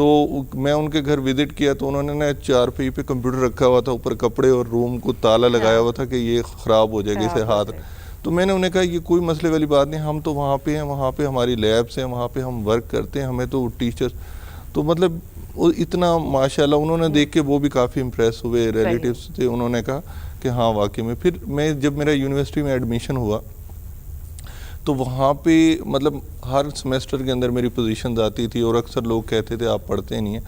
تو میں ان کے گھر وزٹ کیا تو انہوں نے نا چارپائی پہ کمپیوٹر رکھا ہوا تھا، اوپر کپڑے اور روم کو تالا لگایا ہوا تھا کہ یہ خراب ہو جائے گا، اسے ہاتھ. تو میں نے انہیں کہا یہ کوئی مسئلے والی بات نہیں، ہم تو وہاں پہ ہیں، وہاں پہ ہماری لیبس ہیں، وہاں پہ ہم ورک کرتے ہیں، ہمیں تو ٹیچر. تو مطلب اتنا ماشاءاللہ انہوں نے دیکھ کے وہ بھی کافی امپریس ہوئے، ریلیٹیوز تھے، انہوں نے کہا کہ ہاں واقعی میں. پھر میں جب میرا یونیورسٹی میں ایڈمیشن ہوا تو وہاں پہ مطلب ہر سمیسٹر کے اندر میری پوزیشنز آتی تھی اور اکثر لوگ کہتے تھے آپ پڑھتے نہیں ہیں،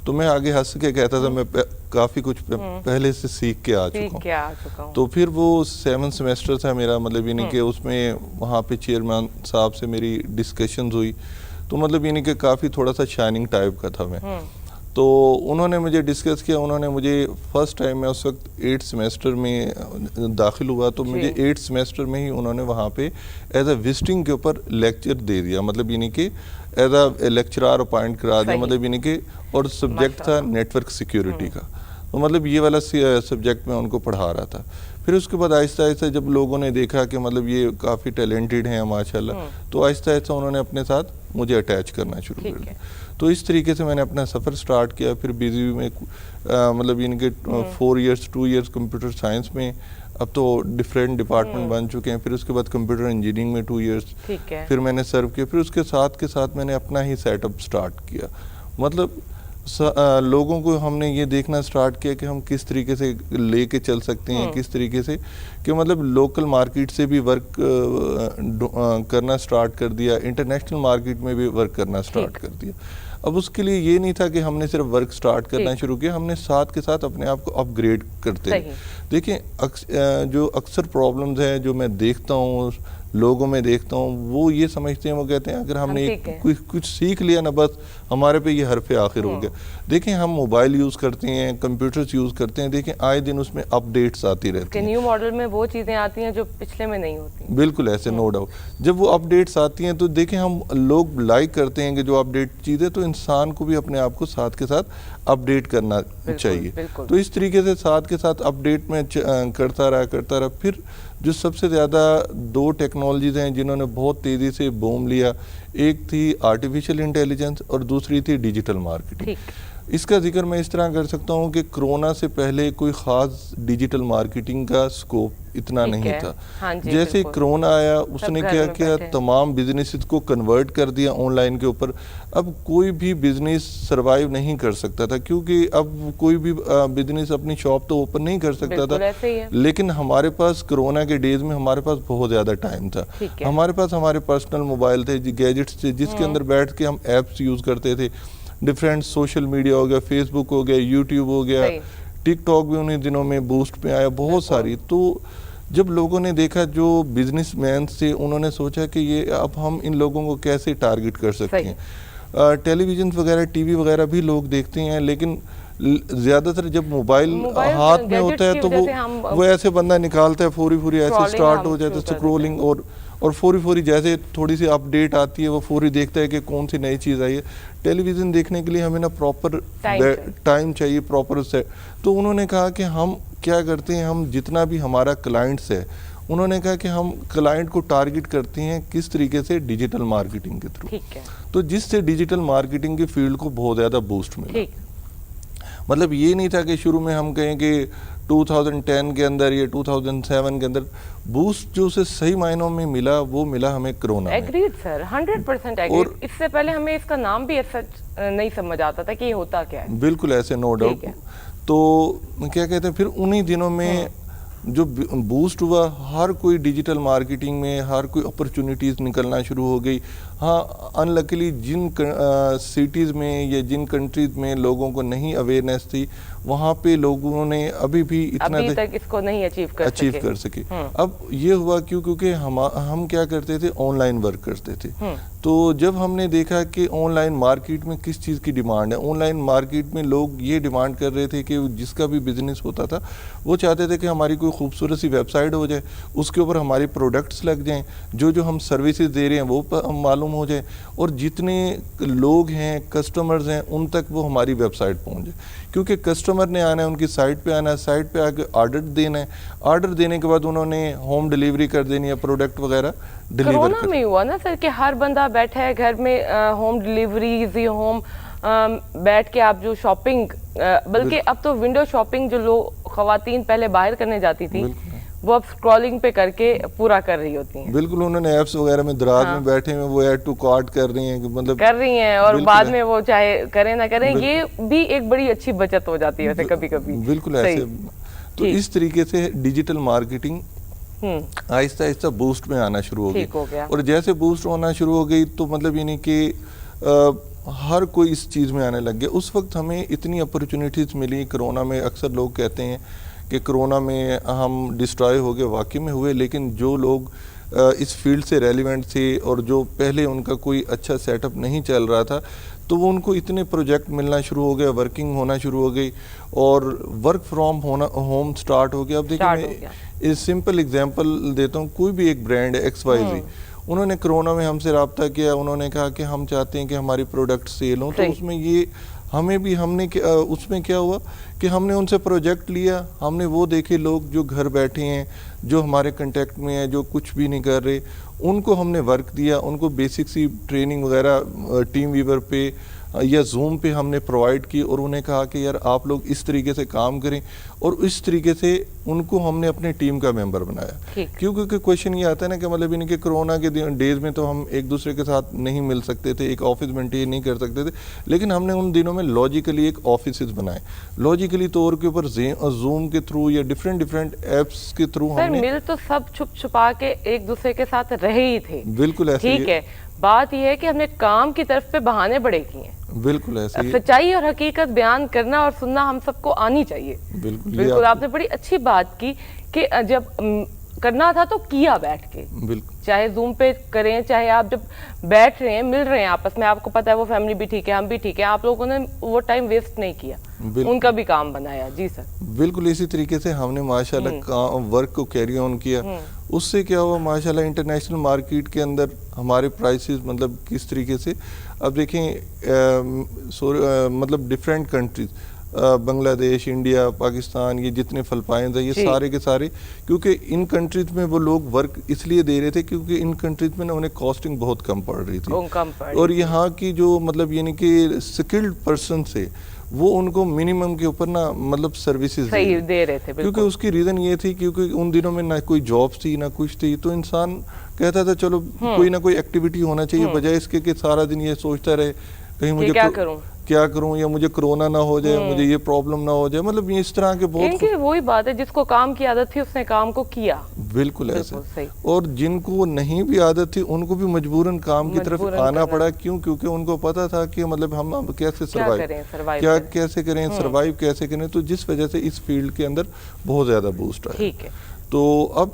تو میں آگے ہنس کے کہتا تھا میں کافی کچھ پہلے سے سیکھ کے آ چکا ہوں. تو پھر وہ 7 سمیسٹر تھا میرا، مطلب یعنی کہ اس میں وہاں پہ چیئرمین صاحب سے میری ڈسکشنز ہوئی، تو مطلب یعنی کہ کافی تھوڑا سا شائننگ ٹائپ کا تھا میں. تو انہوں نے مجھے ڈسکس کیا، انہوں نے مجھے فرسٹ ٹائم میں اس وقت 8 سمیسٹر میں داخل ہوا، تو مجھے 8 سمیسٹر میں ہی انہوں نے وہاں پہ ایز اے وزٹنگ کے اوپر لیکچر دے دیا، مطلب یعنی کہ ایز اے لیکچرار اپوائنٹ کرا دیا، مطلب یعنی کہ اور سبجیکٹ تھا نیٹ ورک سیکیورٹی کا. تو مطلب یہ والا سبجیکٹ میں ان کو پڑھا رہا تھا. پھر اس کے بعد آہستہ آہستہ جب لوگوں نے دیکھا کہ مطلب یہ کافی ٹیلنٹڈ ہیں ماشاءاللہ، تو آہستہ آہستہ انہوں نے اپنے ساتھ مجھے اٹیچ کرنا شروع کر دیا. تو اس طریقے سے میں نے اپنا سفر سٹارٹ کیا. پھر بی زی یو میں مطلب ان کے 2 ایئرس کمپیوٹر سائنس میں، اب تو ڈفرینٹ ڈپارٹمنٹ بن چکے ہیں. پھر اس کے بعد کمپیوٹر انجینئرنگ میں 2 ایئرس پھر میں نے سرو کیا. پھر اس کے ساتھ میں نے اپنا ہی سیٹ اپ سٹارٹ کیا. مطلب لوگوں کو ہم نے یہ دیکھنا سٹارٹ کیا کہ ہم کس طریقے سے لے کے چل سکتے ہیں، کس طریقے سے کہ مطلب لوکل مارکیٹ سے بھی ورک کرنا سٹارٹ کر دیا، انٹرنیشنل مارکیٹ میں بھی ورک کرنا سٹارٹ کر دیا. اب اس کے لیے یہ نہیں تھا کہ ہم نے صرف ورک سٹارٹ کرنا شروع کیا، ہم نے ساتھ کے ساتھ اپنے آپ کو اپ گریڈ کرتے ہیں. دیکھیں جو اکثر پرابلمز ہیں جو میں دیکھتا ہوں لوگوں میں دیکھتا ہوں، وہ یہ سمجھتے ہیں، وہ کہتے ہیں اگر ہم نے کچھ سیکھ لیا نا بس ہمارے پہ یہ حرف آخر ہو گیا. دیکھیں ہم موبائل یوز کرتے ہیں، کمپیوٹرز یوز کرتے ہیں، دیکھیں آئے دن اس میں اپ ڈیٹس آتی رہتی ہیں. نیو ماڈل میں وہ چیزیں آتی ہیں جو پچھلے میں نہیں ہوتی. بالکل ایسے، نو ڈاؤٹ. جب وہ اپ ڈیٹس آتی ہیں تو دیکھیں ہم لوگ لائک کرتے ہیں کہ جو اپ ڈیٹ چیزیں، تو انسان کو بھی اپنے آپ کو ساتھ کے ساتھ اپ ڈیٹ کرنا چاہیے. تو اس طریقے سے ساتھ کے ساتھ اپ ڈیٹ میں کرتا رہا. پھر جو سب سے زیادہ 2 ٹیکنالوجیز ہیں جنہوں نے بہت تیزی سے بوم لیا، ایک تھی آرٹیفیشل انٹیلیجنس اور دوسری تھی ڈیجیٹل مارکیٹنگ. اس کا ذکر میں اس طرح کر سکتا ہوں کہ کرونا سے پہلے کوئی خاص ڈیجیٹل مارکیٹنگ کا سکوپ اتنا نہیں تھا. جیسے کرونا آیا اس نے کیا کیا، تمام بزنس کو کنورٹ کر دیا آن لائن کے اوپر. اب کوئی بھی بزنس سروائیو نہیں کر سکتا تھا، کیونکہ اب کوئی بھی بزنس اپنی شاپ تو اوپن نہیں کر سکتا تھا. لیکن ہمارے پاس کرونا کے ڈیز میں ہمارے پاس بہت زیادہ ٹائم تھا. ہمارے پاس ہمارے پرسنل موبائل تھے، گیجٹس تھے، جس کے اندر بیٹھ کے ہم ایپس یوز کرتے تھے. ڈفرینٹ سوشل میڈیا ہو گیا، فیس بک ہو گیا، یوٹیوب ہو گیا، ٹک ٹاک بھی انہیں دنوں میں بوسٹ پہ آیا، بہت ساری. تو جب لوگوں نے دیکھا، جو بزنس مینس تھے، انہوں نے سوچا کہ یہ اب ہم ان لوگوں کو کیسے ٹارگٹ کر سکتے ہیں. ٹیلی ویژن وغیرہ، ٹی وی وغیرہ بھی لوگ دیکھتے ہیں، لیکن زیادہ تر جب موبائل ہاتھ میں ہوتا ہے تو وہ ایسے بندہ نکالتا ہے، فوری ایسے سٹارٹ ہو جاتا ہے سکرولنگ، اور فوری جیسے تھوڑی سی اپ ڈیٹ آتی ہے وہ فوری دیکھتا ہے کہ کون سی نئی چیز آئی ہے. ٹیلی ویژن دیکھنے کے لیے ہمیں نا پراپر ٹائم چاہیے، پراپر سیٹ. تو انہوں نے کہا کہ ہم کیا کرتے ہیں، ہم جتنا بھی ہمارا کلائنٹس ہے، انہوں نے کہا کہ ہم کلائنٹ کو ٹارگٹ کرتے ہیں کس طریقے سے، ڈیجیٹل مارکیٹنگ کے تھرو. تو جس سے ڈیجیٹل مارکیٹنگ کی فیلڈ کو بہت زیادہ بوسٹ ملا. مطلب یہ نہیں تھا کہ شروع میں ہم کہیں کہ 2010 کے اندر یا 2007 کے اندر بوسٹ جو اسے صحیح معنوں میں ملا، وہ ملا ہمیں کرونا میں. ایگریڈ سر، 100% ایگریڈ. اس سے پہلے ہمیں اس کا نام بھی ایسا نہیں سمجھ آتا تھا کہ یہ ہوتا کیا ہے. بالکل ایسے، نو ڈاؤٹ. تو کیا کہتے ہیں، پھر انہی دنوں میں جو بوسٹ ہوا، ہر کوئی ڈیجیٹل مارکیٹنگ میں ہر کوئی اپرچونیٹیز نکلنا شروع ہو گئی. ہاں ان لکیلی جن سٹیز میں یا جن کنٹریز میں لوگوں کو نہیں اویئرنیس تھی، وہاں پہ لوگوں نے ابھی بھی اتنا تک اس کو نہیں اچیو کر سکے. اب یہ ہوا کیونکہ ہم کیا کرتے تھے، آن لائن ورک کرتے تھے. تو جب ہم نے دیکھا کہ آن لائن مارکیٹ میں کس چیز کی ڈیمانڈ ہے، آن لائن مارکیٹ میں لوگ یہ ڈیمانڈ کر رہے تھے کہ جس کا بھی بزنس ہوتا تھا وہ چاہتے تھے کہ ہماری کوئی خوبصورت سی ویب سائٹ ہو جائے، اس کے اوپر ہماری پروڈکٹس لگ جائیں، جو ہم سروسز دے رہے ہیں وہ معلوم ہو جائے، اور جتنے لوگ ہیں، کسٹمرز ہیں، ان تک وہ ہماری ویب سائٹ پہنچ جائے. کیونکہ کسٹمر نے آنا ہے، ان کی سائٹ پہ آنا ہے، سائٹ پہ آ کے آرڈر دینا ہے، آرڈر دینے کے بعد انہوں نے ہوم ڈیلیوری کر دینی ہے، پروڈکٹ وغیرہ ڈیلیور. کرونا میں ہوا نا سر کہ ہر بندہ بیٹھا ہے گھر میں، ہوم ڈیلیوریز یا ہوم بیٹھ کے آپ جو شاپنگ، بلکہ اب تو ونڈو شاپنگ جو لوگ خواتین پہلے باہر کرنے جاتی تھی وہ اب اسکرولنگ پہ کر کے پورا کر رہی ہوتی ہیں. بالکل انہوں نے ایپس وغیرہ میں دراز میں بیٹھے ہوئے وہ ایڈ ٹو کارٹ کر رہی ہیں، مطلب کر رہی ہیں، اور بعد میں وہ چاہے کریں نہ کریں، یہ بھی ایک بڑی اچھی بچت ہو جاتی ہے ویسے کبھی کبھی. بالکل ایسے. تو اس طریقے سے ڈیجیٹل مارکیٹنگ آہستہ آہستہ بوسٹ میں آنا شروع ہو گئی، اور جیسے بوسٹ ہونا شروع ہو گئی تو مطلب یعنی کہ ہر کوئی اس چیز میں آنے لگ گیا. اس وقت ہمیں اتنی اپرچونیٹیز ملی کرونا میں. اکثر لوگ کہتے ہیں کہ کرونا میں ہم ڈسٹرائے ہو گئے، واقعی میں ہوئے، لیکن جو لوگ اس فیلڈ سے ریلیونٹ تھے اور جو پہلے ان کا کوئی اچھا سیٹ اپ نہیں چل رہا تھا تو وہ ان کو اتنے پروجیکٹ ملنا شروع ہو گئے، ورکنگ ہونا شروع ہو گئی اور ورک فرام ہوم سٹارٹ ہو گیا. اب دیکھیں میں سمپل اگزامپل دیتا ہوں. کوئی بھی ایک برانڈ ہے XYZ، انہوں نے کرونا میں ہم سے رابطہ کیا، انہوں نے کہا کہ ہم چاہتے ہیں کہ ہماری پروڈکٹ سیل ہوں. تو اس میں یہ ہم نے اس میں کیا ہوا کہ ہم نے ان سے پروجیکٹ لیا، ہم نے وہ دیکھے لوگ جو گھر بیٹھے ہیں، جو ہمارے کنٹیکٹ میں ہیں، جو کچھ بھی نہیں کر رہے، ان کو ہم نے ورک دیا، ان کو بیسک سی ٹریننگ وغیرہ ٹیم ویور پہ یا زوم پہ ہم نے پرووائڈ کی، اور انہیں کہا کہ یار آپ لوگ اس طریقے سے کام کریں، اور اس طریقے سے ان کو ہم نے اپنے ٹیم کا ممبر بنایا. کیونکہ کویشچن یہ آتا ہے نا کہ مطلب ان کے کرونا کے ڈیز میں تو ہم ایک دوسرے کے ساتھ نہیں مل سکتے تھے، ایک آفس مینٹین نہیں کر سکتے تھے، لیکن ہم نے ان دنوں میں لاجیکلی ایک آفیسز بنائے. لاجیکلی طور کے اوپر زوم کے تھرو یا ڈفرینٹ ایپس کے تھرو ہم نے مل تو سب چھپ چھپا کے ایک دوسرے کے ساتھ رہے ہی تھے. بالکل ایسے. ٹھیک ہے، بات یہ ہے کہ ہم نے کام کی طرف پہ بہانے بڑے کیے ہیں. بالکل ایسے. سچائی اور حقیقت بیان کرنا اور سننا ہم سب کو آنی چاہیے. بالکل آپ نے بڑی اچھی بات کی کہ جب کرنا تھا تو کیا بیٹھ کے، چاہے زوم پہ کریں، چاہے آپ جب بیٹھ رہے ہیں مل رہے ہیں آپس میں، آپ کو پتا ہے وہ فیملی بھی ٹھیک ہے، ہم بھی ٹھیک ہے، آپ لوگوں نے وہ ٹائم ویسٹ نہیں کیا، ان کا بھی کام بنایا. جی سر. بالکل اسی طریقے سے ہم نے ماشاءاللہ ورک کو کیری آن کیا. اس سے کیا ہوا ماشاءاللہ انٹرنیشنل مارکیٹ کے اندر ہمارے پرائسز مطلب کس طریقے سے، اب دیکھیں مطلب ڈفرینٹ کنٹریز، بنگلہ دیش، انڈیا، پاکستان، یہ جتنے فلپائنز ہیں یہ سارے کے سارے، کیونکہ ان کنٹریز میں وہ لوگ ورک اس لیے دے رہے تھے کیونکہ ان کنٹریز میں انہیں کاسٹنگ بہت کم پڑ رہی تھی، اور یہاں کی جو مطلب یعنی کہ سکلڈ پرسن سے وہ ان کو منیمم کے اوپر نا مطلب سروسز دے رہے تھے. کیونکہ اس کی ریزن یہ تھی کیونکہ ان دنوں میں نہ کوئی جابس تھی نہ کچھ تھی، تو انسان کہتا تھا چلو کوئی نہ کوئی ایکٹیویٹی ہونا چاہیے، بجائے اس کے کہ سارا دن یہ سوچتا رہے کہیں مجھے کیا کروں یا مجھے کرونا نہ ہو جائے، مجھے یہ پرابلم نہ ہو جائے. مطلب یہ اس طرح کے بہت وہی بات ہے، جس کو کام کی عادت تھی اس نے کام کو کیا. بالکل ایسے. اور جن کو نہیں بھی عادت تھی ان کو بھی مجبوراً کام کی طرف آنا پڑا. کیوں؟ کیونکہ ان کو پتا تھا کہ مطلب ہم کیسے کیسے کریں، سروائیو کیسے کریں. تو جس وجہ سے اس فیلڈ کے اندر بہت زیادہ بوسٹ آیا. ٹھیک ہے. تو اب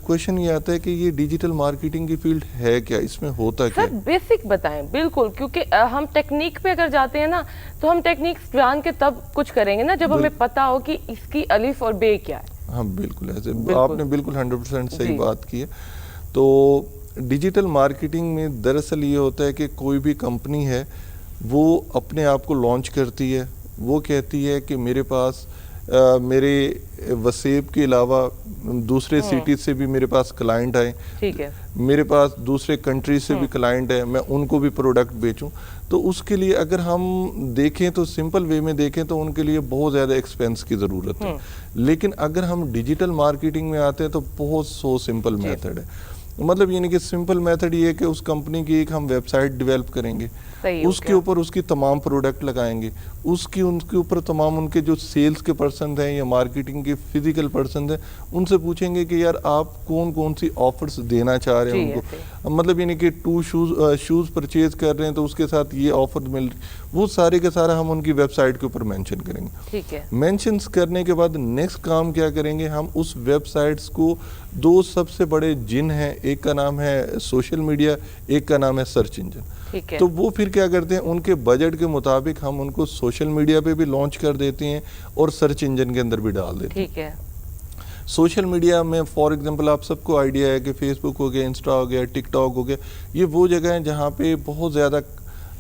کویشچن یہ آتا ہے کہ یہ ڈیجیٹل مارکیٹنگ کی فیلڈ ہے کیا، اس میں ہوتا کیا؟ سر بیسک بتائیں. بالکل، کیونکہ ہم ٹیکنیک پہ اگر جاتے ہیں نا تو ہم ٹیکنیک جان کے تب کچھ کریں گے نا جب ہمیں پتا ہو کہ اس کی الف اور بے کیا ہے. ہاں بالکل ایسے. آپ نے بالکل 100% صحیح بات کی ہے. تو ڈیجیٹل مارکیٹنگ میں دراصل یہ ہوتا ہے کہ کوئی بھی کمپنی ہے وہ اپنے آپ کو لانچ کرتی ہے، وہ کہتی ہے کہ میرے پاس میرے وسیب کے علاوہ دوسرے سٹیز سے بھی میرے پاس کلائنٹ آئے، ٹھیک ہے، میرے پاس دوسرے کنٹریز سے بھی کلائنٹ ہے، میں ان کو بھی پروڈکٹ بیچوں. تو اس کے لیے اگر ہم دیکھیں تو سمپل وے میں دیکھیں تو ان کے لیے بہت زیادہ ایکسپینس کی ضرورت ہے. لیکن اگر ہم ڈیجیٹل مارکیٹنگ میں آتے ہیں تو بہت سمپل میتھڈ ہے. مطلب یعنی کہ سمپل میتھڈ یہ ہے کہ اس کمپنی کی ایک ہم ویب سائٹ ڈیولپ کریں گے، اس کے اوپر اس کی تمام پروڈکٹ لگائیں گے، ان کے اوپر تمام ان کے جو سیلز کے پرسنز ہیں یا مارکیٹنگ کے فزیکل پرسنز ہیں ان سے پوچھیں گے کہ یار آپ کون سی آفرز دینا چاہ رہے ہیں ان کو. مطلب یعنی کہ 2 شوز پرچیز کر رہے ہیں تو اس کے ساتھ یہ آفر مل رہی، وہ سارے کے سارا ہم ان کی ویب سائٹ کے اوپر مینشن کریں گے. ٹھیک ہے. مینشنز کرنے کے بعد نیکسٹ کام کیا کریں گے، ہم اس ویب سائٹس کو 2 سب سے بڑے جن ہیں، ایک کا نام ہے سوشل میڈیا، ایک کا نام ہے سرچ انجن. تو وہ پھر کیا کرتے ہیں، ان کے بجٹ کے مطابق ہم ان کو سوشل میڈیا پہ بھی لانچ کر دیتے ہیں اور سرچ انجن کے اندر بھی ڈال دیتے ہیں. ٹھیک ہے. سوشل میڈیا میں فار ایگزامپل آپ سب کو آئیڈیا ہے کہ فیس بک ہو گیا، انسٹا ہو گیا، ٹک ٹاک ہو گیا، یہ وہ جگہ ہیں جہاں پہ بہت زیادہ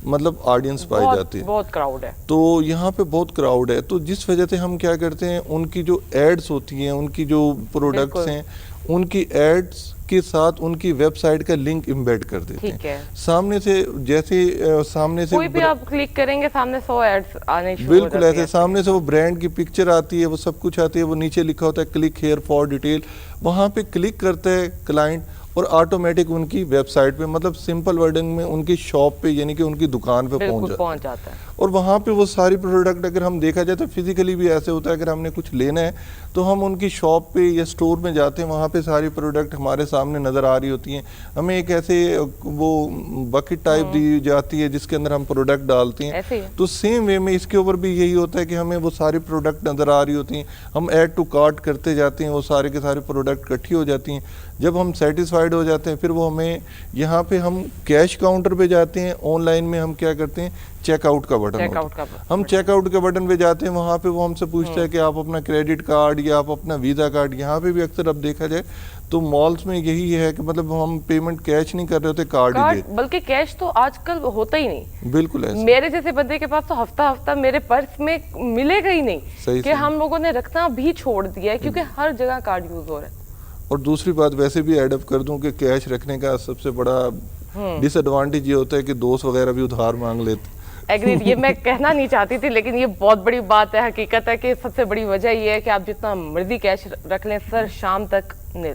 مطلب آڈینس پائی جاتی ہے، بہت کراؤڈ ہے. تو یہاں پہ بہت کراؤڈ ہے، تو جس وجہ سے ہم کیا کرتے ہیں، ان کی جو ایڈز ہوتی ہیں، ان کی جو پروڈکٹس ہیں، ان کی ایڈز کے ساتھ ان کی ویب سائٹ کا لنک امبیڈ کر دیتے ہیں سامنے سے. جیسے سامنے سے کوئی بھی آپ کلک کریں گے سامنے 100 ایڈز آنے شروع ہو بالکل ایسے سامنے سے وہ برانڈ کی پکچر آتی ہے, وہ سب کچھ آتی ہے, وہ نیچے لکھا ہوتا ہے کلک ہیئر فار ڈیٹیل, وہاں پہ کلک کرتا ہے کلائنٹ اور آٹومیٹک ان کی ویب سائٹ پہ, مطلب سمپل ورڈنگ میں ان کی شاپ پہ یعنی کہ ان کی دکان پہ پہنچ جاتا ہے. اور وہاں پہ وہ ساری پروڈکٹ اگر ہم دیکھا جائے تو فزیکلی بھی ایسے ہوتا ہے, اگر ہم نے کچھ لینا ہے تو ہم ان کی شاپ پہ یا سٹور میں جاتے ہیں, وہاں پہ ساری پروڈکٹ ہمارے سامنے نظر آ رہی ہوتی ہیں. ہمیں ایک ایسے وہ بکٹ ٹائپ دی جاتی ہے جس کے اندر ہم پروڈکٹ ڈالتے ہیں, تو سیم وے میں اس کے اوپر بھی یہی ہوتا ہے کہ ہمیں وہ ساری پروڈکٹ نظر آ رہی ہوتی ہیں, ہم ایڈ ٹو کارٹ کرتے جاتے ہیں, وہ سارے کے سارے پروڈکٹ اکٹھی ہو جاتی ہیں. جب ہم سیٹسفائیڈ ہو جاتے ہیں پھر وہ ہمیں یہاں پہ ہم کیش کاؤنٹر پہ جاتے ہیں, آن لائن میں ہم کیا کرتے ہیں چیک آؤٹ کا بٹن ہوتا ہے, ہم چیک آؤٹ کے بٹن پہ جاتے ہیں, وہاں پہ وہ ہم سے پوچھتا ہے کہ آپ اپنا کریڈٹ کارڈ یا آپ اپنا ویزا کارڈ, یہاں پہ بھی اکثر اب دیکھا جائے تو مالز میں یہی ہے کہ مطلب ہم پیمنٹ کیش نہیں کر رہے ہوتے, کارڈ ہی دے, بلکہ کیش تو آج کل ہوتا ہی نہیں. بالکل ایسا میرے جیسے بندے کے پاس تو ہفتہ میرے پرس میں ملے گا ہی نہیں, کہ ہم لوگوں نے رکھنا بھی چھوڑ دیا ہے کیونکہ ہر جگہ کارڈ یوز ہو رہا ہے. اور دوسری بات ویسے بھی ایڈ اپ کر دوں کہ کیش رکھنے کا سب سے بڑا ڈس ایڈوانٹیج یہ ہوتا ہے کہ دوست وغیرہ بھی ادھار مانگ لیتے. ایگریڈ, یہ میں کہنا نہیں چاہتی تھی لیکن یہ بہت بڑی بات ہے, حقیقت ہے کہ سب سے بڑی وجہ یہ ہے کہ آپ جتنا مرضی کیش رکھ لیں سر شام تک نل,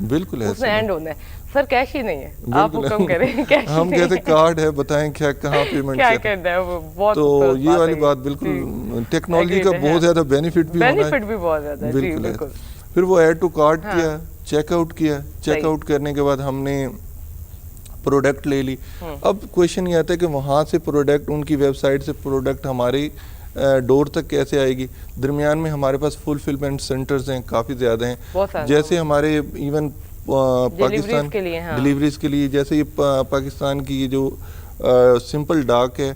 بالکل اس میں اینڈ ہونا ہے, سر کیش ہی نہیں ہے, آپ حکم کریں کیش, ہم کہتے کارڈ ہے بتائیں کیا کہاں پیمنٹ کیا کرنا ہے, وہ بہت تو یہ والی بات بالکل ٹیکنالوجی کا بہت زیادہ بینیفٹ بھی بہت زیادہ ہے. بالکل. پھر وہ ایڈ ٹو کارٹ کیا, چیک آؤٹ کیا, چیک آؤٹ کرنے کے بعد ہم نے پروڈکٹ لے لی. اب کویشچن یہ آتا ہے کہ وہاں سے پروڈکٹ ان کی ویب سائٹ سے پروڈکٹ ہماری ڈور تک کیسے آئے گی. درمیان میں ہمارے پاس فلفلمنٹ سینٹرز ہیں, کافی زیادہ ہیں, جیسے ہمارے ایون پاکستان ڈیلیوریز کے لیے, جیسے یہ پاکستان کی یہ جو سمپل ڈاک ہے,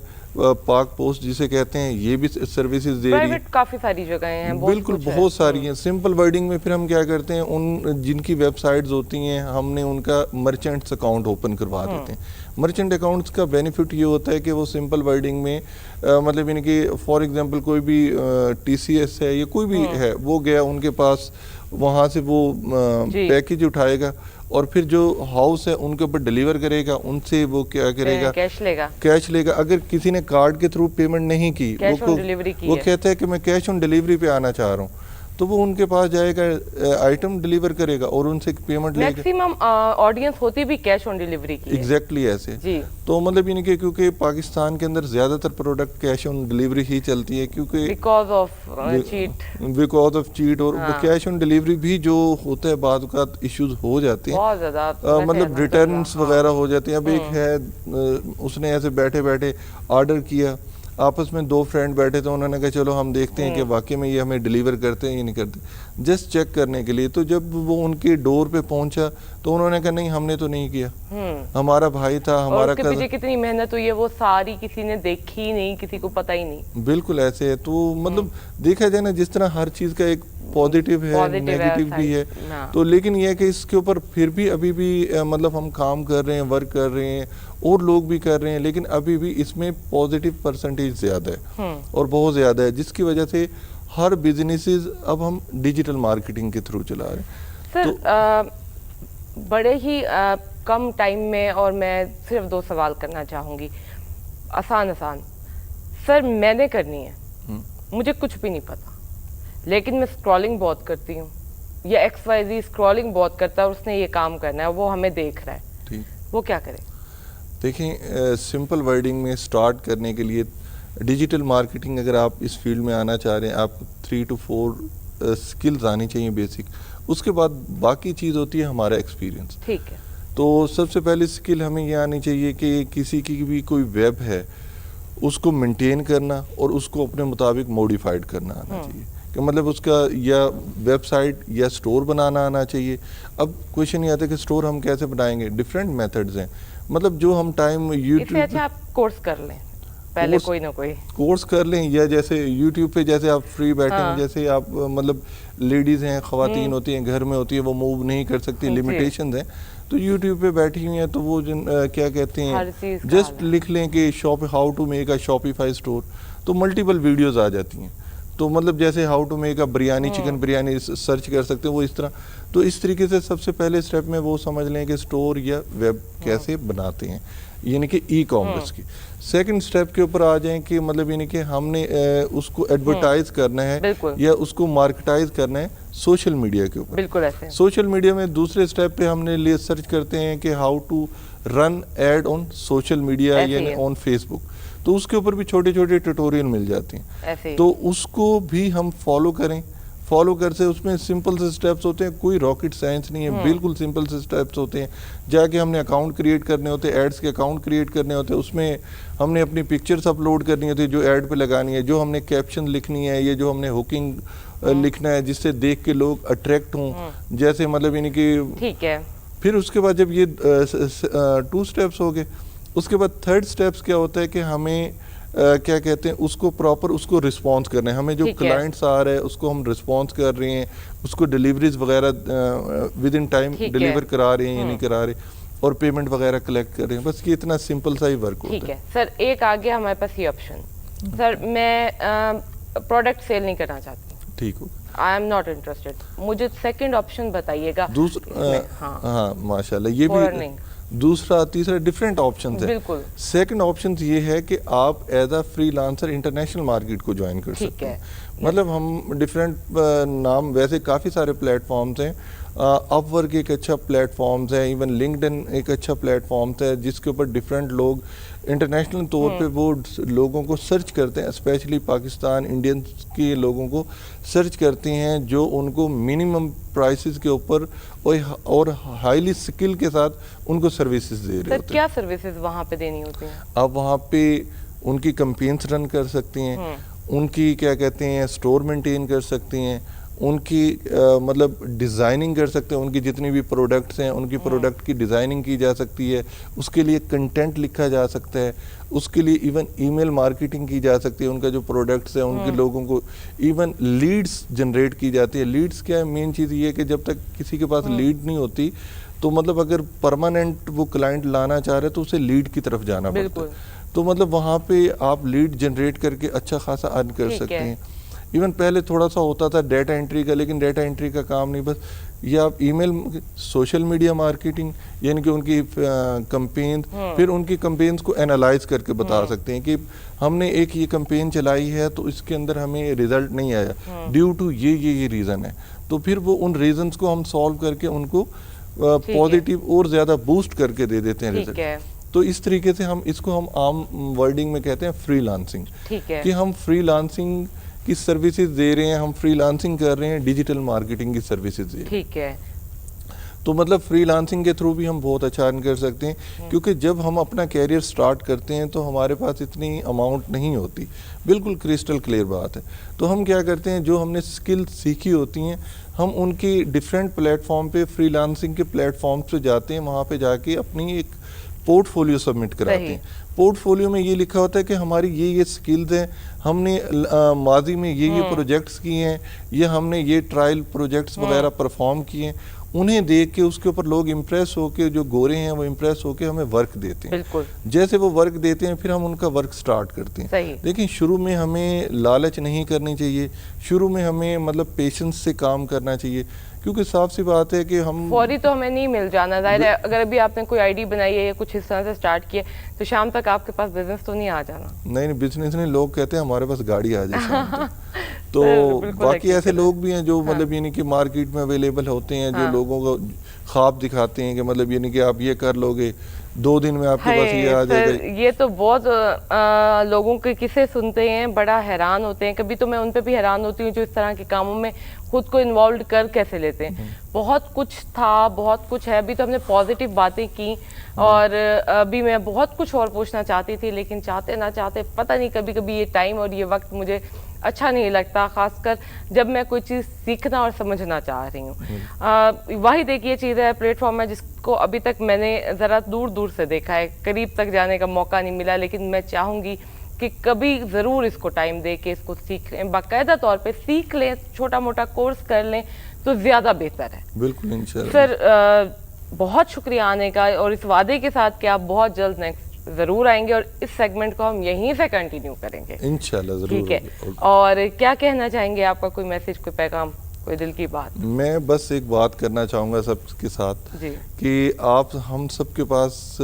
پاک پوسٹ جسے کہتے ہیں, یہ بھی سروسز دے رہی ہے, کافی ساری جگہیں ہیں, بالکل بہت ساری ہیں. سمپل ورڈنگ میں پھر ہم کیا کرتے ہیں, ان جن کی ویب سائٹس ہوتی ہیں ہم نے ان کا مرچنٹس اکاؤنٹ اوپن کروا دیتے ہیں. مرچنٹ اکاؤنٹس کا بینیفٹ یہ ہوتا ہے کہ وہ سمپل ورڈنگ میں مطلب یعنی کہ فار ایگزامپل کوئی بھی ٹی سی ایس ہے یا کوئی بھی ہے, وہ گیا ان کے پاس, وہاں سے وہ پیکج اٹھائے گا اور پھر جو ہاؤس ہے ان کے اوپر ڈیلیور کرے گا, ان سے وہ کیا کرے گا کیش لے گا. اگر کسی نے کارڈ کے تھرو پیمنٹ نہیں کی, وہ کہتا ہے کہ میں کیش آن ڈیلیوری پہ آنا چاہ رہا ہوں, تو وہ ان کے پاس جائے گا, آئٹم ڈیلیور کرے گا اور ان سے پیمنٹ لے گا. میکسیمم آڈینس ہوتی بھی کیش آن ڈیلیوری کی ہے. ایگزیکٹلی ایسے. تو مطلب یہ نہیں کہ کیونکہ پاکستان کے اندر زیادہ تر پروڈکٹ کیش آن ڈیلیوری ہی چلتی ہے, کیونکہ بیکاز آف چیٹ, اور کیش آن ڈیلیوری بھی جو ہوتا ہے بعض اوقات ایشوز ہو جاتے ہیں, مطلب ریٹرنس وغیرہ ہو جاتے ہیں. اب ایک ہے اس نے ایسے بیٹھے بیٹھے آرڈر کیا, آپس میں دو فرینڈ بیٹھے تھے, انہوں نے کہا چلو ہم دیکھتے ہیں کہ واقعی میں یہ ہمیں ڈیلیور کرتے ہیں یا نہیں کرتے, جسٹ چیک کرنے کے لیے. تو جب وہ ان کے ڈور پہ پہنچا تو انہوں نے کہا نہیں ہم نے تو نہیں کیا, ہمارا بھائی تھا, ہمارا کزن. پیچھے کتنی محنت ہوئی ہے وہ ساری کسی نے دیکھی نہیں, کسی کو پتہ ہی نہیں. بالکل ایسے ہے. تو مطلب دیکھا جائے نا, جس طرح ہر چیز کا ایک پازیٹیو ہے, نیگیٹو بھی ہے, تو لیکن یہ ہے کہ اس کے اوپر پھر بھی ابھی بھی مطلب ہم کام کر رہے ہیں, ورک کر رہے ہیں, اور لوگ بھی کر رہے ہیں, لیکن ابھی بھی اس میں پازیٹیو پرسنٹیج زیادہ ہے اور بہت زیادہ ہے, جس کی وجہ سے ہر بزنسز اب ہم ڈیجیٹل مارکیٹنگ کے تھرو چلا رہے ہیں. سر بڑے ہی کم ٹائم میں, اور میں صرف 2 سوال کرنا چاہوں گی, آسان. سر میں نے کرنی ہے, مجھے کچھ بھی نہیں پتا, لیکن میں اسکرولنگ بہت کرتی ہوں, یا XYZ اسکرولنگ بہت کرتا ہے اور اس نے یہ کام کرنا ہے, وہ ہمیں دیکھ رہا ہے, وہ کیا کرے؟ دیکھیں سمپل ورڈنگ میں سٹارٹ کرنے کے لیے ڈیجیٹل مارکیٹنگ اگر آپ اس فیلڈ میں آنا چاہ رہے ہیں, آپ 3 to 4 سکلز آنی چاہیے بیسک. اس کے بعد باقی چیز ہوتی ہے ہمارا ایکسپیرینس. ٹھیک ہے. تو سب سے پہلی سکل ہمیں یہ آنی چاہیے کہ کسی کی بھی کوئی ویب ہے اس کو مینٹین کرنا اور اس کو اپنے مطابق موڈیفائڈ کرنا آنا چاہیے, کہ مطلب اس کا یا ویب سائٹ یا سٹور بنانا آنا چاہیے. اب کویشچن یہ آتا ہے کہ سٹور ہم کیسے بنائیں گے, ڈفرینٹ میتھڈز ہیں, مطلب جو ہم ٹائم یوٹیوب, اچھا آپ کورس کر لیں پہلے, کوئی نہ کوئی کورس کر لیں, یا جیسے یوٹیوب پہ جیسے آپ فری بیٹھے ہیں, جیسے آپ مطلب لیڈیز ہیں, خواتین ہوتی ہیں, گھر میں ہوتی ہیں, وہ موو نہیں کر سکتی, لمیٹیشنز ہیں, تو یوٹیوب پہ بیٹھی ہوئی ہیں, تو وہ کیا کہتے ہیں جسٹ لکھ لیں کہ how to make a Shopify store, تو ملٹیپل ویڈیوز آ جاتی ہیں. تو مطلب جیسے how to make a biryani chicken biryani search کر سکتے ہیں وہ اس طرح. تو اس طریقے سے سب سے پہلے اسٹیپ میں وہ سمجھ لیں کہ اسٹور یا ویب کیسے بناتے ہیں, یعنی کہ ای کامرس کی. سیکنڈ اسٹیپ کے اوپر آ جائیں کہ مطلب یعنی کہ ہم نے اس کو ایڈورٹائز کرنا ہے یا اس کو مارکیٹائز کرنا ہے سوشل میڈیا کے اوپر. بالکل ایسے سوشل میڈیا میں دوسرے اسٹیپ پہ ہم نے سرچ کرتے ہیں کہ how to run ad on social media یعنی آن فیس بک. تو اس کے اوپر بھی چھوٹے چھوٹے ٹیوٹوریل مل جاتے ہیں, تو اس کو بھی ہم فالو کریں. فالو کرتے اس میں سمپل سے سٹیپس ہوتے ہیں, کوئی راکٹ سائنس نہیں ہے, بالکل سمپل سے سٹیپس ہوتے ہیں. جا کے ہم نے اکاؤنٹ کریٹ کرنے ہوتے ہیں, ایڈز کے اکاؤنٹ کریٹ کرنے ہوتے ہیں, اس میں ہم نے اپنی پکچرز اپلوڈ کرنی ہوتی ہے جو ایڈ پہ لگانی ہے, جو ہم نے کیپشن لکھنی ہے, یہ جو ہم نے ہوکنگ لکھنا ہے جس سے دیکھ کے لوگ اٹریکٹ ہوں, جیسے مطلب یعنی کہ ٹھیک ہے. پھر اس کے بعد جب یہ 2 سٹیپس ہو گئے, اس کے بعد 3rd سٹیپس کیا ہوتا ہے کہ ہمیں کیا کہتے ہیں اس کو پراپر اس کو رسپانس کرنا ہے. ہمیں جو کلائنٹس آ رہے ہیں اس کو ہم رسپانس کر رہے ہیں, اس کو ڈیلیوریز وغیرہ ود ان ٹائم ڈیلیور کرا رہے ہیں یا نہیں کرا رہے, اور پیمنٹ وغیرہ کلیکٹ کر رہے ہیں. بس یہ اتنا سمپل سا ہی ورک ہوتا ہے. ٹھیک ہے سر, ایک آ گیا ہمارے پاس یہ آپشن, سر میں پروڈکٹ سیل نہیں کرنا چاہتی. ٹھیک ہو, آئی ایم ناٹ انٹرسٹڈ, مجھے سیکنڈ آپشن بتائیے گا. ہاں ماشاء اللہ, یہ بھی دوسرا تیسرا ڈفرینٹ آپشنز ہیں. سیکنڈ آپشنز یہ ہے کہ آپ as a free lancer international market کو جوائن کر سکتے ہیں. مطلب ہم ڈفرینٹ نام, ویسے کافی سارے پلیٹ فارمز ہیں. اپ ورک ایک اچھا پلیٹ فارمز ہے, ایون لنکڈ ان ایک اچھا پلیٹ فارمز ہے جس کے اوپر ڈفرینٹ لوگ انٹرنیشنل طور پہ وہ لوگوں کو سرچ کرتے ہیں, اسپیشلی پاکستان انڈینس کے لوگوں کو سرچ کرتے ہیں جو ان کو منیمم پرائسز کے اوپر اور ہائیلی سکل کے ساتھ ان کو سروسز دے رہے ہوتے ہیں. کیا سروسز وہاں پہ دینی ہوتی ہیں؟ آپ وہاں پہ ان کی کمپینس رن کر سکتے ہیں, ان کی کیا کہتے ہیں اسٹور مینٹین کر سکتے ہیں, ان کی مطلب ڈیزائننگ کر سکتے ہیں, ان کی جتنی بھی پروڈکٹس ہیں ان کی پروڈکٹ کی ڈیزائننگ کی جا سکتی ہے, اس کے لیے کنٹینٹ لکھا جا سکتا ہے, اس کے لیے ایون ای میل مارکیٹنگ کی جا سکتی ہے, ان کا جو پروڈکٹس ہیں ان کے لوگوں کو ایون لیڈز جنریٹ کی جاتی ہے. لیڈز کیا ہے, مین چیز یہ ہے کہ جب تک کسی کے پاس لیڈ نہیں ہوتی تو مطلب اگر پرماننٹ وہ کلائنٹ لانا چاہ رہے تو اسے لیڈ کی طرف جانا پڑتا ہے. تو مطلب وہاں پہ آپ لیڈ جنریٹ کر کے اچھا خاصا ارن کر سکتے ہیں. ایون پہلے تھوڑا سا ہوتا تھا ڈیٹا انٹری کا, لیکن ڈیٹا انٹری کا کام نہیں, بس یہ آپ ای میل, سوشل میڈیا مارکیٹنگ, یعنی کہ ان کی کمپین, پھر ان کی کمپینز کو اینالائز کر کے بتا سکتے ہیں کہ ہم نے ایک یہ کمپین چلائی ہے تو اس کے اندر ہمیں ریزلٹ نہیں آیا ڈیو ٹو یہ ریزن ہے. تو پھر وہ ان ریزنز کو ہم سالو کر کے ان کو پازیٹیو اور زیادہ بوسٹ کر کے دے دیتے ہیں ریزلٹ. تو اس طریقے سے ہم اس کو ہم عام ورڈنگ میں کہتے ہیں فری لانسنگ, کہ ہم فری لانسنگ کی سروسز دے رہے ہیں, ہم فری لانسنگ کر رہے ہیں, ڈیجیٹل مارکیٹنگ کی سروسز دے رہے ہیں. ٹھیک ہے. تو مطلب فری لانسنگ کے تھرو بھی ہم بہت اچھا ارن کر سکتے ہیں, کیونکہ جب ہم اپنا کیریئر سٹارٹ کرتے ہیں تو ہمارے پاس اتنی اماؤنٹ نہیں ہوتی, بالکل کرسٹل کلیئر بات ہے. تو ہم کیا کرتے ہیں, جو ہم نے سکل سیکھی ہوتی ہیں ہم ان کی ڈفرینٹ پلیٹ فارم پہ, فری لانسنگ کے پلیٹ فارمز پہ جاتے ہیں, وہاں پہ جا کے اپنی ایک پورٹ فولیو سبمٹ کراتے ہیں. پورٹ فولیو میں یہ لکھا ہوتا ہے کہ ہماری یہ سکلز ہیں, ہم نے ماضی میں یہ پروجیکٹس کیے ہیں, یہ ہم نے یہ ٹرائل پروجیکٹس وغیرہ پرفارم کیے ہیں. انہیں دیکھ کے اس کے اوپر لوگ امپریس ہو کے, جو گورے ہیں وہ امپریس ہو کے ہمیں ورک دیتے ہیں. جیسے وہ ورک دیتے ہیں پھر ہم ان کا ورک سٹارٹ کرتے ہیں. لیکن شروع میں ہمیں لالچ نہیں کرنی چاہیے, شروع میں ہمیں مطلب پیشنس سے کام کرنا چاہیے, کیونکہ صاف سی بات ہے کہ ہم فوری تو ہمیں نہیں مل جانا. ظاہر ہے اگر ابھی آپ نے کوئی آئی ڈی بنائی ہے یا کچھ اس طرح سے سٹارٹ کیا تو شام تک آپ کے پاس بزنس تو نہیں آ جانا. نہیں, بزنس نہیں, لوگ کہتے ہیں ہمارے پاس گاڑی آ جائے شام تک. تو باقی ایسے لوگ بھی ہیں جو مطلب یعنی کہ مارکیٹ میں اویلیبل ہوتے ہیں, جو لوگوں کو خواب دکھاتے ہیں کہ مطلب یعنی کہ آپ یہ کر لو گے 2 دن میں آپ کے پاس یہ آ جائے گا. یہ تو بہت لوگوں کے قصے سنتے ہیں, بڑا حیران ہوتے ہیں. کبھی تو میں ان پہ بھی حیران ہوتی ہوں جو اس طرح کے کاموں میں خود کو انوالوڈ کر کیسے لیتے ہیں. بہت کچھ تھا, بہت کچھ ہے. ابھی تو ہم نے پازیٹیو باتیں کی اور ابھی میں بہت کچھ اور پوچھنا چاہتی تھی, لیکن چاہتے نہ چاہتے پتہ نہیں کبھی کبھی یہ ٹائم اور یہ وقت مجھے اچھا نہیں لگتا, خاص کر جب میں کوئی چیز سیکھنا اور سمجھنا چاہ رہی ہوں. واحد ایک یہ چیز ہے, پلیٹ فارم ہے جس کو ابھی تک میں نے ذرا دور دور سے دیکھا ہے, قریب تک جانے کا موقع نہیں ملا, لیکن میں چاہوں گی کہ کبھی ضرور اس کو ٹائم دے کے اس کو سیکھ لیں, باقاعدہ طور پہ سیکھ لیں, چھوٹا موٹا کورس کر لیں تو زیادہ بہتر ہے. بالکل انشاءاللہ. سر بہت شکریہ آنے کا, اور اس وعدے کے ساتھ کہ آپ بہت جلد نیکسٹ ضرور آئیں گے اور اس سیگمنٹ کو ہم یہیں سے کنٹینیو کریں گے انشاءاللہ ضرور ٹھیک ہے. ہوگی. اور کیا کہنا چاہیں گے, آپ کا کوئی میسج, کوئی پیغام, کوئی دل کی بات؟ میں بس ایک بات کرنا چاہوں گا سب کے ساتھ جی کہ ہم سب کے پاس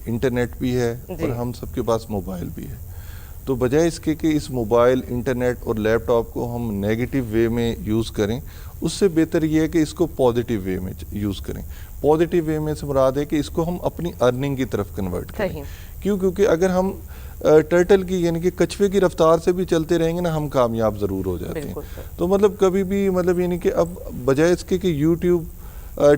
انٹرنیٹ بھی ہے اور ہم سب کے پاس موبائل بھی ہے. تو بجائے اس کے کہ اس موبائل, انٹرنیٹ اور لیپ ٹاپ کو ہم نیگیٹو وے میں یوز کریں, اس سے بہتر یہ ہے کہ اس کو پازیٹیو وے میں یوز کریں. پازیٹیو وے میں سے مراد ہے کہ اس کو ہم اپنی ارننگ کی طرف کنورٹ کریں. کیونکہ اگر ہم ٹرٹل کی یعنی کہ کچھوے کی رفتار سے بھی چلتے رہیں گے نا, ہم کامیاب ضرور ہو جاتے ہیں. تو مطلب کبھی بھی مطلب یعنی کہ اب بجائے اس کے کہ یوٹیوب,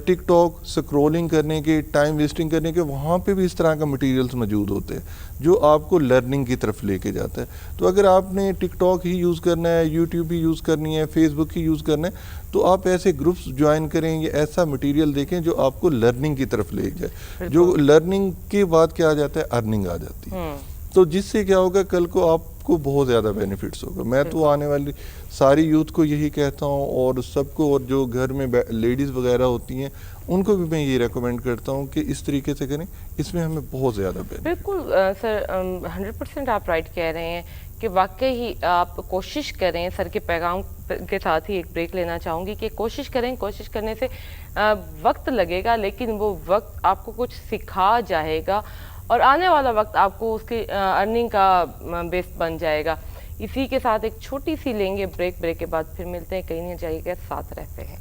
ٹک ٹاک سکرولنگ کرنے کے, ٹائم ویسٹنگ کرنے کے, وہاں پہ بھی اس طرح کا مٹیریلز موجود ہوتے ہیں جو آپ کو لرننگ کی طرف لے کے جاتا ہے. تو اگر آپ نے ٹک ٹاک ہی یوز کرنا ہے, یوٹیوب ہی یوز کرنی ہے, فیس بک ہی یوز کرنا ہے, تو آپ ایسے گروپس جوائن کریں یا ایسا مٹیریل دیکھیں جو آپ کو لرننگ کی طرف لے جائے. جو لرننگ کے بعد کیا آ جاتا ہے, ارننگ آ جاتی ہے. تو جس سے کیا ہوگا, کل کو آپ کو بہت زیادہ بینیفٹس ہوگا. میں تو آنے والی ساری یوتھ کو یہی کہتا ہوں اور سب کو, اور جو گھر میں لیڈیز وغیرہ ہوتی ہیں ان کو بھی میں یہ ریکمینڈ کرتا ہوں کہ اس طریقے سے کریں, اس میں ہمیں بہت زیادہ بینیفٹ. بالکل سر, 100% آپ رائٹ کہہ رہے ہیں کہ واقعی آپ کوشش کریں. سر کے پیغام کے ساتھ ہی ایک بریک لینا چاہوں گی کہ کوشش کریں. کوشش کرنے سے وقت لگے گا لیکن وہ وقت آپ کو کچھ سکھا جائے گا اور آنے والا وقت آپ کو اس کی ارننگ کا بیس بن جائے گا. اسی کے ساتھ ایک چھوٹی سی لیں گے بریک کے بعد پھر ملتے ہیں. کہیں نہیں جائیے گا, ساتھ رہتے ہیں.